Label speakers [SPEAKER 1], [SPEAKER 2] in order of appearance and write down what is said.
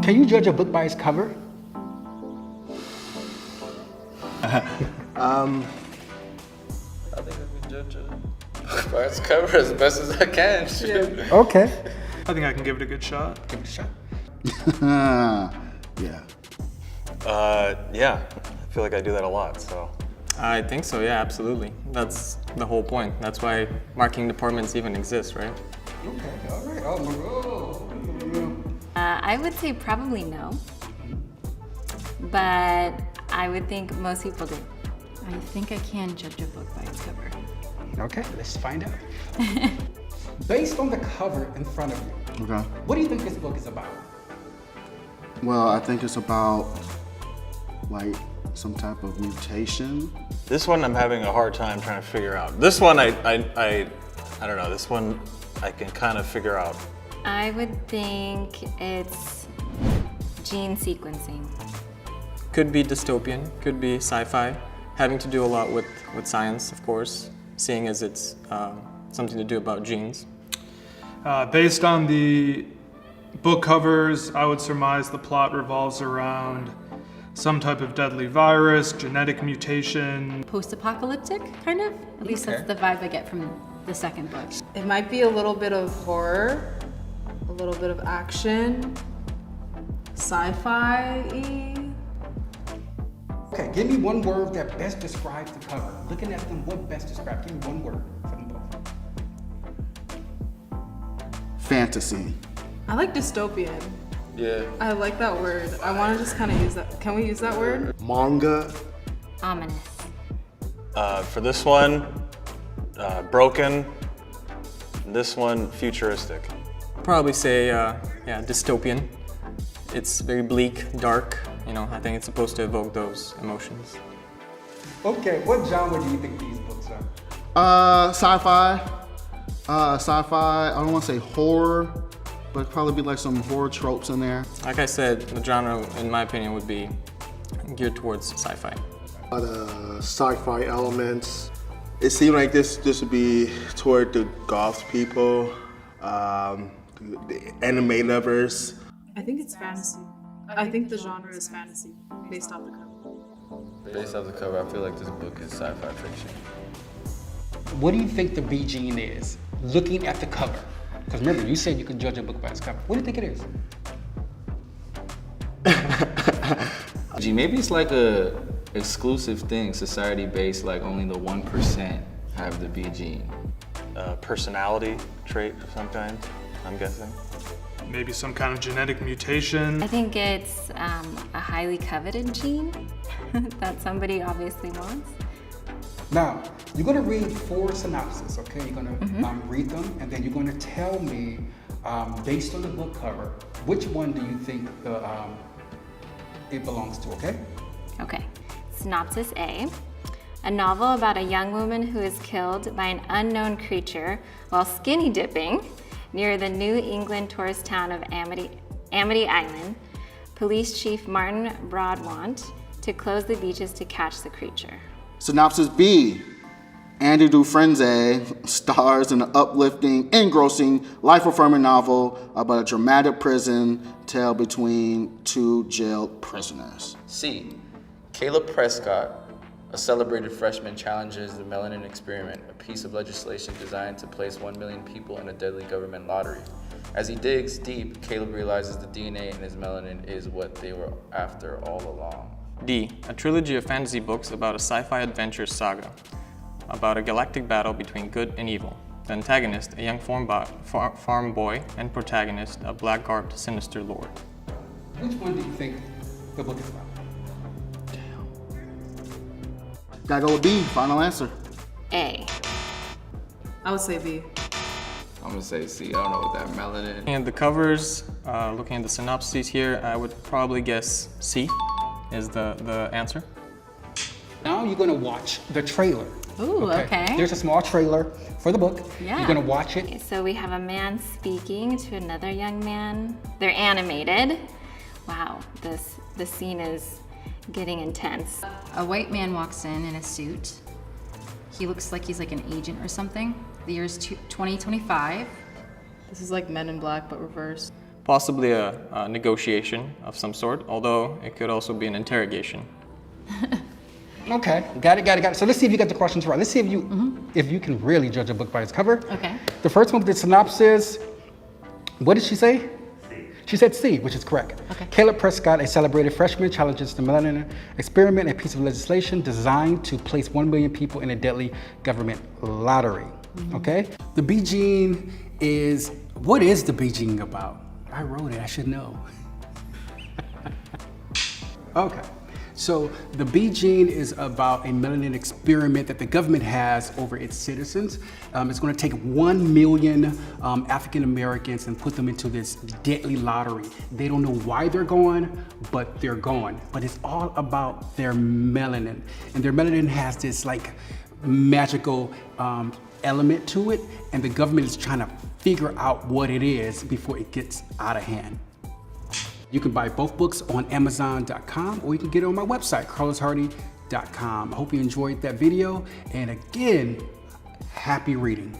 [SPEAKER 1] Can you judge a book by its cover?
[SPEAKER 2] I think I can judge it by its cover as best as I can. Shit.
[SPEAKER 1] Okay.
[SPEAKER 3] I think I can give it a good shot.
[SPEAKER 1] Give it a shot.
[SPEAKER 4] Yeah.
[SPEAKER 5] Yeah, I feel like I do that a lot, so.
[SPEAKER 3] I think so, yeah, absolutely. That's the whole point. That's why marking departments even exist, right?
[SPEAKER 1] Okay, all right. Oh.
[SPEAKER 6] I would say probably no, but I would think most people do.
[SPEAKER 7] I think I can judge a book by its cover.
[SPEAKER 1] Okay, let's find out. Based on the cover in front of you,
[SPEAKER 4] Okay.
[SPEAKER 1] what do you think this book is about?
[SPEAKER 4] Well, I think it's about like some type of mutation.
[SPEAKER 5] This one I'm having a hard time trying to figure out. This one I don't know, this one I can kind of figure out.
[SPEAKER 6] I would think it's gene sequencing.
[SPEAKER 3] Could be dystopian, could be sci-fi, having to do a lot with science, of course, seeing as it's something to do about genes. Based on the book covers, I would surmise the plot revolves around some type of deadly virus, genetic mutation.
[SPEAKER 7] Post-apocalyptic, kind of? At least that's the vibe I get from the second book.
[SPEAKER 8] It might be a little bit of horror, a little bit of action, sci-fi-y.
[SPEAKER 1] Okay, give me one word that best describes the cover. Looking at them, what best describes? Give me one word for them both.
[SPEAKER 4] Fantasy.
[SPEAKER 8] I like dystopian.
[SPEAKER 2] Yeah.
[SPEAKER 8] I like that word. I want to just kind of use that. Can we use that word?
[SPEAKER 4] Manga.
[SPEAKER 6] Ominous.
[SPEAKER 5] For this one, broken. This one, futuristic.
[SPEAKER 3] Probably say, yeah, dystopian. It's very bleak, dark. You know, I think it's supposed to evoke those emotions.
[SPEAKER 1] Okay, what genre do you think these books are?
[SPEAKER 4] Sci-fi. Sci-fi. I don't want to say horror, but it'd probably be like some horror tropes in there.
[SPEAKER 3] Like I said, the genre, in my opinion, would be geared towards sci-fi.
[SPEAKER 9] A lot of sci-fi elements. It seemed like this would be toward the goth people, the anime lovers.
[SPEAKER 8] I think it's fantasy. I think the genre is fantasy, based off the cover.
[SPEAKER 2] Based off the cover, I feel like this book is sci-fi fiction.
[SPEAKER 1] What do you think the B gene is? Looking at the cover. Because remember, you said you could judge a book by its cover. What do you think it is?
[SPEAKER 2] Gee, maybe it's like a exclusive thing, society-based, like only the 1% have the B gene.
[SPEAKER 5] Personality trait of some kind, I'm guessing.
[SPEAKER 3] Maybe some kind of genetic mutation.
[SPEAKER 6] I think it's a highly coveted gene that somebody obviously wants.
[SPEAKER 1] Now, you're going to read 4 synopses, okay? You're going to read them, and then you're going to tell me, based on the book cover, which one do you think it belongs to, okay?
[SPEAKER 6] Okay. Synopsis A. A novel about a young woman who is killed by an unknown creature while skinny dipping near the New England tourist town of Amity Island. Police Chief Martin Broadwant to close the beaches to catch the creature.
[SPEAKER 4] Synopsis B. Andy Dufresne stars in an uplifting, engrossing, life-affirming novel about a dramatic prison tale between 2 jailed prisoners.
[SPEAKER 2] C. Caleb Prescott, a celebrated freshman, challenges the melanin experiment, a piece of legislation designed to place 1 million people in a deadly government lottery. As he digs deep, Caleb realizes the DNA in his melanin is what they were after all along.
[SPEAKER 3] D. A trilogy of fantasy books about a sci-fi adventure saga about a galactic battle between good and evil. The antagonist, a young farm boy, and protagonist, a black-garbed, sinister lord.
[SPEAKER 1] Which one do you think the book is about?
[SPEAKER 4] Gotta go with B. Final answer.
[SPEAKER 6] A.
[SPEAKER 8] I would say B.
[SPEAKER 2] I'm gonna say C. I don't know what that melanin.
[SPEAKER 3] Looking at the covers, looking at the synopses here, I would probably guess C is the answer.
[SPEAKER 1] Now you're going to watch the trailer.
[SPEAKER 6] Ooh, okay.
[SPEAKER 1] There's a small trailer for the book.
[SPEAKER 6] Yeah.
[SPEAKER 1] You're going to watch it.
[SPEAKER 6] So we have a man speaking to another young man. They're animated. Wow, the scene is getting intense.
[SPEAKER 7] A white man walks in a suit. He looks like he's like an agent or something. The year is 2025.
[SPEAKER 8] This is like Men in Black, but reversed.
[SPEAKER 3] possibly a negotiation of some sort, although it could also be an interrogation.
[SPEAKER 1] Okay, got it. So let's see if you got the questions right. Let's see if you can really judge a book by its cover.
[SPEAKER 7] Okay.
[SPEAKER 1] The first one, the synopsis. What did she say? C. She said C, which is correct.
[SPEAKER 7] Okay.
[SPEAKER 1] Caleb Prescott, a celebrated freshman, challenges the Melanin Experiment, a piece of legislation designed to place 1 million people in a deadly government lottery. Okay. The Bee Gene is, what is the Bee Gene about? I wrote it. I should know. Okay. So the Bee Gene is about a melanin experiment that the government has over its citizens. It's going to take 1 million African Americans and put them into this deadly lottery. They don't know why they're going, but they're going. But it's all about their melanin. And their melanin has this like magical element to it. And the government is trying to figure out what it is before it gets out of hand. You can buy both books on Amazon.com or you can get it on my website, carloshardy.com. I hope you enjoyed that video. And again, happy reading.